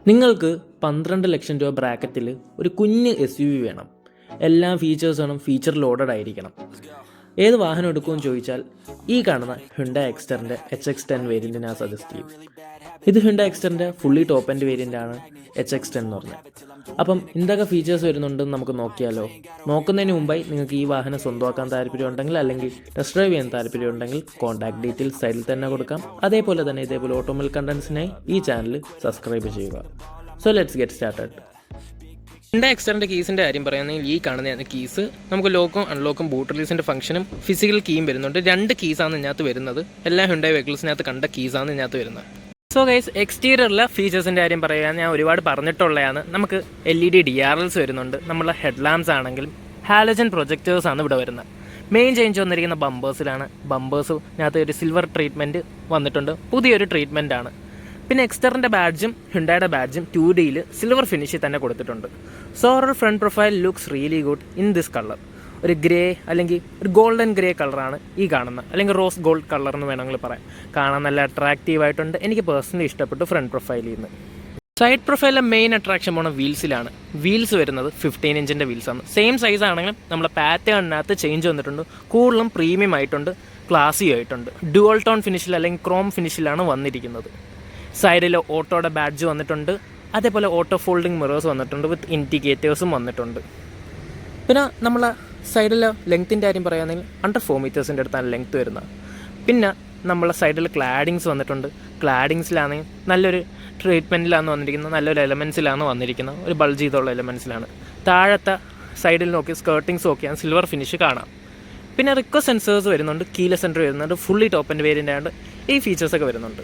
നിങ്ങൾക്ക് 12 ലക്ഷം രൂപ ബ്രാക്കറ്റിൽ ഒരു കുഞ്ഞ് SUV വേണം. എല്ലാ ഫീച്ചേഴ്സും ഫീച്ചർ ലോഡഡ് ആയിരിക്കണം. ഏത് വാഹനം എടുക്കുമെന്ന് ചോദിച്ചാൽ ഈ കാണുന്ന ഹ്യുണ്ടായി എക്സ്റ്ററിൻ്റെ HX10 വേരിയൻറ്റ് ഞാൻ സജസ്റ്റ് ചെയ്യും. ഇത് ഹ്യുണ്ടായി എക്സ്റ്ററിൻ്റെ ഫുള്ളി ടോപ്പ് എൻഡ് വേരിയൻ്റാണ് HX10 എന്ന് പറഞ്ഞാൽ. അപ്പം എന്തൊക്കെ ഫീച്ചേഴ്സ് വരുന്നുണ്ടെന്ന് നമുക്ക് നോക്കിയാലോ. നോക്കുന്നതിന് മുമ്പായി നിങ്ങൾക്ക് ഈ വാഹനം സ്വന്തമാക്കാൻ താല്പര്യമുണ്ടെങ്കിൽ അല്ലെങ്കിൽ ടെസ്റ്റ് ഡ്രൈവ് ചെയ്യാൻ താല്പര്യമുണ്ടെങ്കിൽ കോൺടാക്ട് ഡീറ്റെയിൽസ് സൈഡിൽ തന്നെ കൊടുക്കാം. അതേപോലെ തന്നെ ഇതേപോലെ ഓട്ടോമൊബൈൽ കണ്ടൻസിനായി ഈ ചാനൽ സബ്സ്ക്രൈബ് ചെയ്യുക. So let's get started. Hyundai എക്സ്റ്ററിൻ്റെ കീസിൻ്റെ കാര്യം പറയുകയാണെങ്കിൽ ഈ കാണുന്നതാണ് കീസ്. നമുക്ക് ലോക്കും അൺലോക്കും ബൂട്ട് റിലീസിൻ്റെ ഫംഗ്ഷനും ഫിസിക്കൽ കീയും വരുന്നുണ്ട്. 2 കീസാണ് ഇതിനകത്ത് വരുന്നത്. എല്ലാ ഹ്യുണ്ടായി വെഹിക്കിൾസിനകത്ത് കണ്ട കീസാണ് ഇതിനകത്ത് വരുന്നത്. സോ ഗൈസ്, എക്സ്റ്റീരിയറിലെ ഫീച്ചേഴ്സിൻ്റെ കാര്യം പറയുക ഞാൻ ഒരുപാട് പറഞ്ഞിട്ടുള്ളതാണ്. നമുക്ക് LED DRLs വരുന്നുണ്ട്. നമ്മളെ ഹെഡ് ലാംപ്സ് ആണെങ്കിലും ഹാലജൻ പ്രൊജക്ടേഴ്സാണ് ഇവിടെ വരുന്നത്. മെയിൻ ചേഞ്ച് വന്നിരിക്കുന്ന ബമ്പേഴ്സിലാണ്. ബമ്പേഴ്സിനകത്ത് ഒരു സിൽവർ ട്രീറ്റ്മെൻറ്റ് വന്നിട്ടുണ്ട്. പുതിയൊരു ട്രീറ്റ്മെൻ്റ് ആണ്. പിന്നെ എക്സ്റ്ററിൻ്റെ ബാഡ്ജും ഹ്യുണ്ടായുടെ ബാഡ്ജും 2Dയിൽ സിൽവർ ഫിനിഷിൽ തന്നെ കൊടുത്തിട്ടുണ്ട്. So our front profile looks really good in this colour. ഒരു ഗ്രേ അല്ലെങ്കിൽ ഒരു ഗോൾഡൻ ഗ്രേ കളറാണ് ഈ കാണുന്നത്, അല്ലെങ്കിൽ റോസ് ഗോൾഡ് കളർ എന്ന് വേണമെങ്കിൽ പറയാം. കാണാൻ നല്ല അട്രാക്റ്റീവ് ആയിട്ടുണ്ട്. എനിക്ക് പേഴ്സണലി ഇഷ്ടപ്പെട്ടു ഫ്രണ്ട് പ്രൊഫൈലിൽ നിന്ന്. സൈഡ് പ്രൊഫൈലിലെ മെയിൻ അട്രാക്ഷൻ പോണ വീൽസിലാണ്. വീൽസ് വരുന്നത് 15 ഇഞ്ചിൻ്റെ വീൽസാണ്. സെയിം സൈസ് ആണെങ്കിലും നമ്മളെ പാറ്റേണിനകത്ത് ചേഞ്ച് വന്നിട്ടുണ്ട്. കൂടുതലും പ്രീമിയം ആയിട്ടുണ്ട്, ക്ലാസി ആയിട്ടുണ്ട്. ഡുവൽ ടോൺ ഫിനിഷിൽ അല്ലെങ്കിൽ ക്രോം ഫിനിഷിലാണ് വന്നിരിക്കുന്നത്. സൈഡിൽ ഓട്ടോയുടെ ബാഡ്ജ് വന്നിട്ടുണ്ട്. അതേപോലെ ഓട്ടോ ഫോൾഡിങ് മിറേഴ്സ് വന്നിട്ടുണ്ട് വിത്ത് ഇൻഡിക്കേറ്റേഴ്സും വന്നിട്ടുണ്ട്. പിന്നെ നമ്മളെ സൈഡിലെ ലെങ്ത്തിൻ്റെ കാര്യം പറയുകയാണെങ്കിൽ അണ്ടർ 4 മീറ്റേഴ്സിൻ്റെ അടുത്താണ് ലെങ്ത്ത് വരുന്നത്. പിന്നെ നമ്മളെ സൈഡിൽ ക്ലാഡിങ്സ് വന്നിട്ടുണ്ട്. ക്ലാഡിങ്സിലാണെങ്കിൽ നല്ലൊരു ട്രീറ്റ്മെൻറ്റിലാണ് വന്നിരിക്കുന്നത്, നല്ലൊരു എലമെൻസിലാണ് വന്നിരിക്കുന്നത്. ഒരു ബൾജ് ചെയ്തുള്ള എലമെൻസിലാണ്. താഴത്തെ സൈഡിൽ നോക്കി സ്കേർട്ടിങ്സ് നോക്കിയാൽ സിൽവർ ഫിനിഷ് കാണാം. പിന്നെ റിക്വസ്റ്റ് സെൻസേഴ്സ് വരുന്നുണ്ട്, കീലെസ് എൻട്രി വരുന്നുണ്ട്. ഫുള്ളി ടോപ്പ് എൻഡ് വേരിയൻ്റ് ആയതുകൊണ്ട് ഈ ഫീച്ചേഴ്സൊക്കെ വരുന്നുണ്ട്.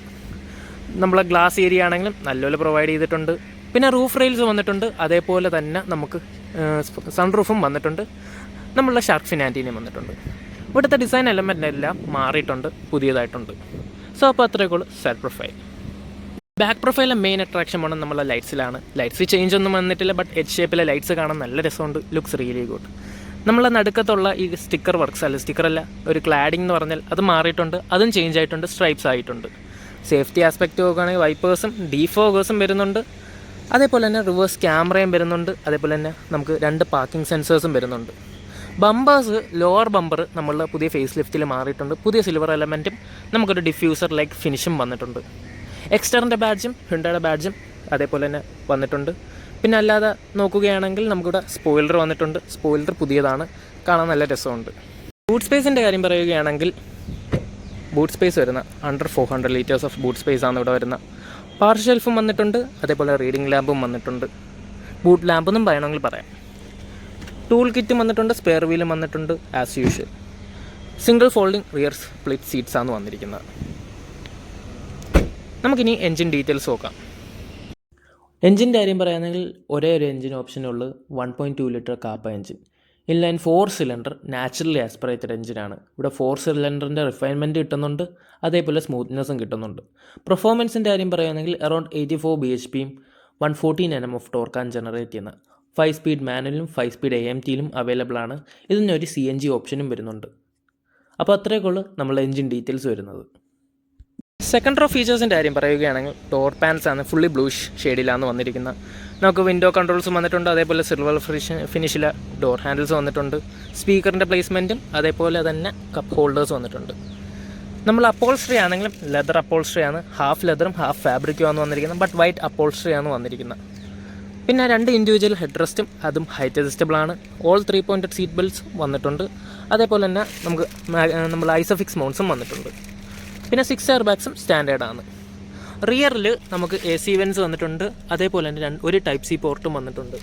നമ്മളെ ഗ്ലാസ് ഏരിയ ആണെങ്കിലും നല്ലപോലെ പ്രൊവൈഡ് ചെയ്തിട്ടുണ്ട്. പിന്നെ റൂഫ് റെയിൽസ് വന്നിട്ടുണ്ട്. അതേപോലെ തന്നെ നമുക്ക് സൺ റൂഫും വന്നിട്ടുണ്ട്. നമ്മളുടെ ഷാർക്ക് ഫിൻ ആൻറ്റീനയും വന്നിട്ടുണ്ട്. ഇവിടുത്തെ ഡിസൈൻ എലമെൻ്റ് എല്ലാം മാറിയിട്ടുണ്ട്, പുതിയതായിട്ടുണ്ട്. സോ അപ്പോൾ അത്രയൊക്കെ സൈഡ് പ്രൊഫൈൽ. ബാക്ക് പ്രൊഫൈലിലെ മെയിൻ അട്രാക്ഷൻ വേണം നമ്മളെ ലൈറ്റ്സിലാണ്. ലൈറ്റ്സ് ചേഞ്ച് ഒന്നും വന്നിട്ടില്ല, ബട്ട് എച്ച് ഷേപ്പിലെ ലൈറ്റ്സ് കാണാൻ നല്ല രസമുണ്ട്. Looks really good. നമ്മളെ നടുക്കത്തുള്ള ഈ സ്റ്റിക്കർ വർക്ക്സ് അല്ല, സ്റ്റിക്കറല്ല, ഒരു ക്ലാഡിംഗ് എന്ന് പറഞ്ഞാൽ അത് മാറിയിട്ടുണ്ട്. അതും ചേഞ്ച് ആയിട്ടുണ്ട്, സ്ട്രൈപ്സ് ആയിട്ടുണ്ട്. സേഫ്റ്റി ആസ്പെക്റ്റ് നോക്കുകയാണെങ്കിൽ വൈപ്പേഴ്സും ഡീഫോഗേഴ്സും വരുന്നുണ്ട്. അതേപോലെ തന്നെ റിവേഴ്സ് ക്യാമറയും വരുന്നുണ്ട്. അതേപോലെ തന്നെ നമുക്ക് 2 പാർക്കിംഗ് സെൻസേഴ്സും വരുന്നുണ്ട്. ബമ്പേഴ്സ്, ലോവർ ബമ്പർ നമ്മളുടെ പുതിയ ഫേസ് ലിഫ്റ്റിൽ മാറിയിട്ടുണ്ട്. പുതിയ സിൽവർ എലമെൻറ്റും നമുക്കൊരു ഡിഫ്യൂസർ ലൈക്ക് ഫിനിഷും വന്നിട്ടുണ്ട്. എക്സ്റ്ററിൻ്റെ ബാഡ്ജും ഹ്യുണ്ടായുടെ ബാഡ്ജും അതേപോലെ തന്നെ വന്നിട്ടുണ്ട്. പിന്നെ അല്ലാതെ നോക്കുകയാണെങ്കിൽ നമുക്കിവിടെ സ്പോയിലർ വന്നിട്ടുണ്ട്. സ്പോയിലർ പുതിയതാണ്, കാണാൻ നല്ല രസമുണ്ട്. ബൂട്ട് സ്പേസിൻ്റെ കാര്യം പറയുകയാണെങ്കിൽ ബൂട്ട് സ്പേസ് വരുന്ന under 400 litres of boot space ആണ് ഇവിടെ വരുന്ന. പവർ ഷെൽഫും വന്നിട്ടുണ്ട്. അതേപോലെ റീഡിംഗ് ലാമ്പും വന്നിട്ടുണ്ട്. ബൂട്ട് ലാമ്പ് എന്നും പറയണമെങ്കിൽ പറയാം. ടൂൾ കിറ്റും വന്നിട്ടുണ്ട്. സ്പെയർ വീലും വന്നിട്ടുണ്ട് as usual. Single folding rear split seats ആണ് വന്നിരിക്കുന്നത്. നമുക്കിനി എൻജിൻ ഡീറ്റെയിൽസ് നോക്കാം. എൻജിൻ്റെ കാര്യം പറയുകയാണെങ്കിൽ ഒരേ ഒരു എൻജിൻ ഓപ്ഷനുള്ളൂ. 1.2 litre kappa engine. Inline 4 cylinder naturally aspirated എഞ്ചിനാണ്. ഇവിടെ 4 സിലിണ്ടറിൻ്റെ റിഫൈൻമെൻറ്റ് കിട്ടുന്നുണ്ട്. അതേപോലെ സ്മൂത്ത്നെസ്സും കിട്ടുന്നുണ്ട്. പെർഫോമൻസിൻ്റെ കാര്യം പറയുകയാണെങ്കിൽ അറൗണ്ട് 84 bhpയും 114 Nm ഓഫ് ടോർക്കാണ് ജനറേറ്റ് ചെയ്യുന്ന. 5 സ്പീഡ് മാനുവലും 5 സ്പീഡ് AMTയിലും അവൈലബിൾ ആണ്. ഇതിനൊരു CNG ഓപ്ഷനും വരുന്നുണ്ട്. അപ്പോൾ അത്രയൊക്കെയുള്ളൂ നമ്മളെ എൻജിൻ ഡീറ്റെയിൽസ് വരുന്നത്. സെക്കൻഡ് റോ ഫീച്ചേഴ്സിൻ്റെ കാര്യം പറയുകയാണെങ്കിൽ ഡോർ പാൻസ് ആണ് ഫുള്ളി ബ്ലൂ ഷെയ്ഡിലാണ് വന്നിരിക്കുന്നത്. നമുക്ക് വിൻഡോ കൺട്രോൾസും വന്നിട്ടുണ്ട്. അതേപോലെ സിൽവർ ഫിനിഷിലെ ഡോർ ഹാൻഡിൽസ് വന്നിട്ടുണ്ട്. സ്പീക്കറിൻ്റെ പ്ലേസ്മെൻറ്റും അതേപോലെ തന്നെ കപ്പ് ഹോൾഡേഴ്സ് വന്നിട്ടുണ്ട്. നമ്മൾ അപ്പോൾസ്ട്രി ആണെങ്കിലും ലെതർ അപ്പോൾസ്ട്രി ആണ്. ഹാഫ് ലെതറും ഹാഫ് ഫാബ്രിക്കും ആണ് വന്നിരിക്കുന്നത്. ബട്ട് വൈറ്റ് അപ്പോൾസ്ട്രി ആണ് വന്നിരിക്കുന്നത്. പിന്നെ 2 ഇൻഡിവിജ്വൽ ഹെഡ് റെസ്റ്റും അതും ഹൈറ്റ് അഡ്ജസ്റ്റബിൾ ആണ്. ഓൾ 3 പോയിൻറ്റഡ് സീറ്റ് ബെൽറ്റ്സ് വന്നിട്ടുണ്ട്. അതേപോലെ തന്നെ നമുക്ക് നമ്മൾ ഐസോഫിക്സ് മൗണ്ട്സും വന്നിട്ടുണ്ട്. പിന്നെ 6 എയർ ബാഗ്സും സ്റ്റാൻഡേർഡാണ്. റിയറിൽ നമുക്ക് AC വെൻസ് വന്നിട്ടുണ്ട്. അതേപോലെ തന്നെ ഒരു ടൈപ്പ് C പോർട്ടും വന്നിട്ടുണ്ട്.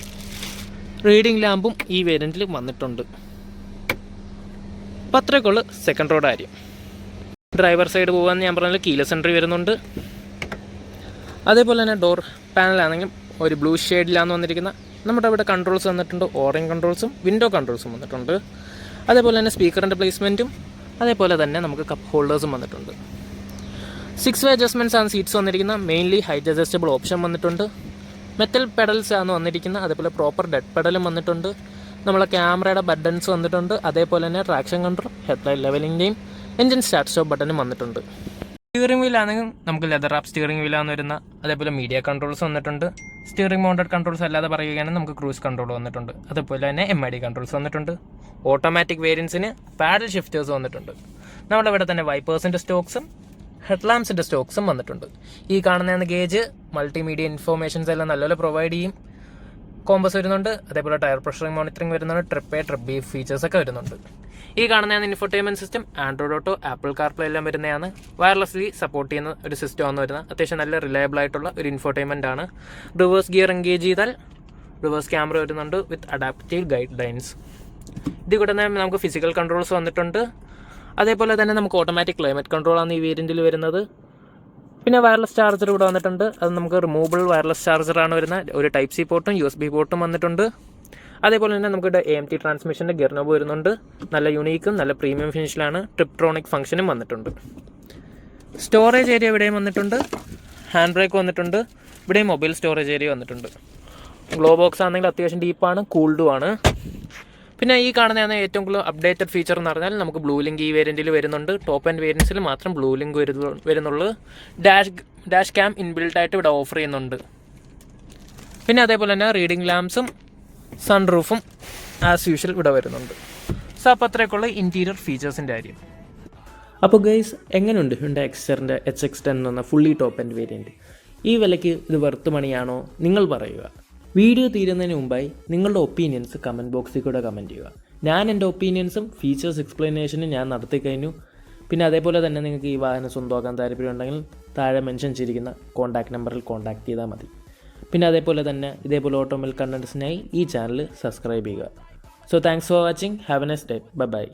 റീഡിംഗ് ലാമ്പും ഈ വേരിയൻറ്റിൽ വന്നിട്ടുണ്ട്. അപ്പോൾ അത്രയൊക്കെയുള്ളൂ സെക്കൻഡ് റോഡ് കാര്യം. ഡ്രൈവർ സൈഡ് പോകാമെന്ന് ഞാൻ പറഞ്ഞാൽ കീലെസ് എൻട്രി വരുന്നുണ്ട്. അതേപോലെ തന്നെ ഡോർ പാനലാണെങ്കിലും ഒരു ബ്ലൂ ഷെയ്ഡിലാണ് വന്നിരിക്കുന്നത്. നമ്മുടെ അവിടെ കൺട്രോൾസ് വന്നിട്ടുണ്ട്. ഓറിയൻ കൺട്രോൾസും വിൻഡോ കൺട്രോൾസും വന്നിട്ടുണ്ട്. അതേപോലെ തന്നെ സ്പീക്കറിൻ്റെ പ്ലേസ്മെൻറ്റും അതേപോലെ തന്നെ നമുക്ക് കപ്പ് ഹോൾഡേഴ്സും വന്നിട്ടുണ്ട്. 6 വേ അഡ്ജസ്റ്റ്മെൻറ്റ്സ് ആണ് സീറ്റ്സ് വന്നിരിക്കുന്നത്. മെയിൻലി ഹൈറ്റ് അഡ്ജസ്റ്റബിൾ ഓപ്ഷൻ വന്നിട്ടുണ്ട്. മെറ്റൽ പെഡൽസ് ആണ് വന്നിരിക്കുന്നത്. അതേപോലെ പ്രോപ്പർ ഡെഡ് പെഡലും വന്നിട്ടുണ്ട്. നമ്മളെ ക്യാമറയുടെ ബട്ടൺസ് വന്നിട്ടുണ്ട്. അതേപോലെ തന്നെ ട്രാക്ഷൻ കൺട്രോൾ, ഹെഡ്ലൈറ്റ് ലെവലിൻ്റെയും എൻജിൻ സ്റ്റാർട്ട് സ്റ്റോപ്പ് ബട്ടണും വന്നിട്ടുണ്ട്. സ്റ്റിയറിംഗ് വീലാണെങ്കിൽ നമുക്ക് ലെതർ ആപ്പ് സ്റ്റിയറിംഗ് വീലാന്ന് വരുന്ന, അതേപോലെ മീഡിയ കൺട്രോൾസ് വന്നിട്ടുണ്ട്. സ്റ്റിയറിംഗ് മൗണ്ടഡ് കൺട്രോൾസ് അല്ലാതെ പറയുകയാണെങ്കിൽ നമുക്ക് ക്രൂസ് കൺട്രോൾ വന്നിട്ടുണ്ട്. അതുപോലെ തന്നെ MID കൺട്രോൾസ് വന്നിട്ടുണ്ട്. ഓട്ടോമാറ്റിക് വേരിയൻസിന് പാഡൽ ഷിഫ്റ്റേഴ്സ് വന്നിട്ടുണ്ട്. നമ്മളിവിടെ തന്നെ വൈപ്പേഴ്സിൻ്റെ സ്റ്റോക്സും ഹെഡ്ലാമ്പ്സിൻ്റെ സ്റ്റോക്സും വന്നിട്ടുണ്ട്. ഈ കാണുന്ന ഗേജ് മൾട്ടിമീഡിയ ഇൻഫോർമേഷൻസ് എല്ലാം നല്ലപോലെ പ്രൊവൈഡ് ചെയ്യും. കോമ്പസ് വരുന്നുണ്ട്, അതേപോലെ ടയർ പ്രഷറിംഗ് മോണിറ്ററിംഗ് വരുന്നുണ്ട്, ട്രിപ്പ് A ട്രിപ്പ് B ഫീച്ചേഴ്സൊക്കെ വരുന്നുണ്ട്. ഈ കാണുന്നതാണ് infotainment system. Android auto, apple CarPlay എല്ലാം വരുന്നതാണ്. വയർലെസ്ലി സപ്പോർട്ട് ചെയ്യുന്ന ഒരു സിസ്റ്റം ആണ് വരുന്നത്. അത്യാവശ്യം നല്ല റിലയബിൾ ആയിട്ടുള്ള ഒരു ഇൻഫോർടൈൻമെൻ്റ് ആണ്. റിവേഴ്സ് ഗിയർ എൻഗേജ് ചെയ്താൽ റിവേഴ്സ് ക്യാമറ വരുന്നുണ്ട് വിത്ത് അഡാപ്റ്റീവ് ഗൈഡ് ലൈൻസ്. ഇത് കൂടെ തന്നെ നമുക്ക് ഫിസിക്കൽ കൺട്രോൾസ് വന്നിട്ടുണ്ട്. അതേപോലെ തന്നെ നമുക്ക് ഓട്ടോമാറ്റിക് ക്ലൈമറ്റ് കൺട്രോളാണ് ഈ വേരിയൻറ്റിൽ വരുന്നത്. പിന്നെ വയർലെസ് ചാർജർ ഇവിടെ വന്നിട്ടുണ്ട്. അത് നമുക്ക് റിമൂവബിൾ വയർലെസ് ചാർജറാണ് വരുന്നത്. ഒരു ടൈപ്പ് C പോർട്ടും USB പോർട്ടും വന്നിട്ടുണ്ട്. അതേപോലെ തന്നെ നമുക്ക് AMT ട്രാൻസ്മിഷൻ്റെ ഗിയർ നോബ് വരുന്നുണ്ട്. നല്ല യൂണീക്കും നല്ല പ്രീമിയം ഫിനിഷിലാണ്. ട്രിപ്ട്രോണിക് ഫംഗ്ഷനും വന്നിട്ടുണ്ട്. സ്റ്റോറേജ് ഏരിയ ഇവിടെയും വന്നിട്ടുണ്ട്. ഹാൻഡ് ബ്രേക്ക് വന്നിട്ടുണ്ട്. ഇവിടെയും മൊബൈൽ സ്റ്റോറേജ് ഏരിയ വന്നിട്ടുണ്ട്. ഗ്ലോ ബോക്സ് ആണെങ്കിൽ അത്യാവശ്യം ഡീപ്പാണ്, കൂൾഡുമാണ്. പിന്നെ ഈ കാണുന്നതാണ് ഏറ്റവും കൂടുതൽ അപ്ഡേറ്റഡ് ഫീച്ചർ എന്ന് പറഞ്ഞാൽ നമുക്ക് ബ്ലൂ ലിങ്ക് ഈ വേരിയൻറ്റിൽ വരുന്നുണ്ട്. ടോപ്പ് ആൻഡ് വേരിയൻസിൽ മാത്രം ബ്ലൂ ലിങ്ക് വരുന്നുള്ളൂ. ഡാഷ് ക്യാം ഇൻബിൽട്ടായിട്ട് ഇവിടെ ഓഫർ ചെയ്യുന്നുണ്ട്. പിന്നെ അതേപോലെ തന്നെ റീഡിംഗ് ലാംപ്സും സൺറൂഫും ആസ് യൂഷ്വൽ ഇവിടെ വരുന്നുണ്ട്. സോ അപ്പോൾ അത്രയൊക്കെയുള്ള ഇൻറ്റീരിയർ ഫീച്ചേഴ്സിൻ്റെ കാര്യം. അപ്പോൾ ഗൈസ്, എങ്ങനെയുണ്ട് ഹ്യുണ്ടായി എക്സ്റ്ററിൻ്റെ HX10 എന്ന് പറഞ്ഞ ഫുള്ളി ടോപ്പ് ആൻഡ് വേരിയൻറ്റ്? ഈ വിലയ്ക്ക് ഇത് വെർത്ത് മണിയാണോ? നിങ്ങൾ പറയുക. വീഡിയോ തീരുന്നതിന് മുമ്പായി നിങ്ങളുടെ ഒപ്പീനിയൻസ് കമൻറ്റ് ബോക്സിൽ കൂടെ കമൻറ്റ് ചെയ്യുക. ഞാൻ എൻ്റെ ഒപ്പീനിയൻസും ഫീച്ചേഴ്സ് എക്സ്പ്ലനേഷനും ഞാൻ നടത്തി കഴിഞ്ഞു. പിന്നെ അതേപോലെ തന്നെ നിങ്ങൾക്ക് ഈ വാഹനം സ്വന്തമാക്കാൻ താല്പര്യമുണ്ടെങ്കിൽ താഴെ മെൻഷൻ ചെയ്തിരിക്കുന്ന കോൺടാക്ട് നമ്പറിൽ കോൺടാക്ട് ചെയ്താൽ മതി. പിന്നെ അതേപോലെ തന്നെ ഇതേപോലെ ഓട്ടോമൊബൈൽ കണ്ടൻറ്റ്സിനായി ഈ ചാനൽ സബ്സ്ക്രൈബ് ചെയ്യുക. So thanks for watching. Have a nice day. By.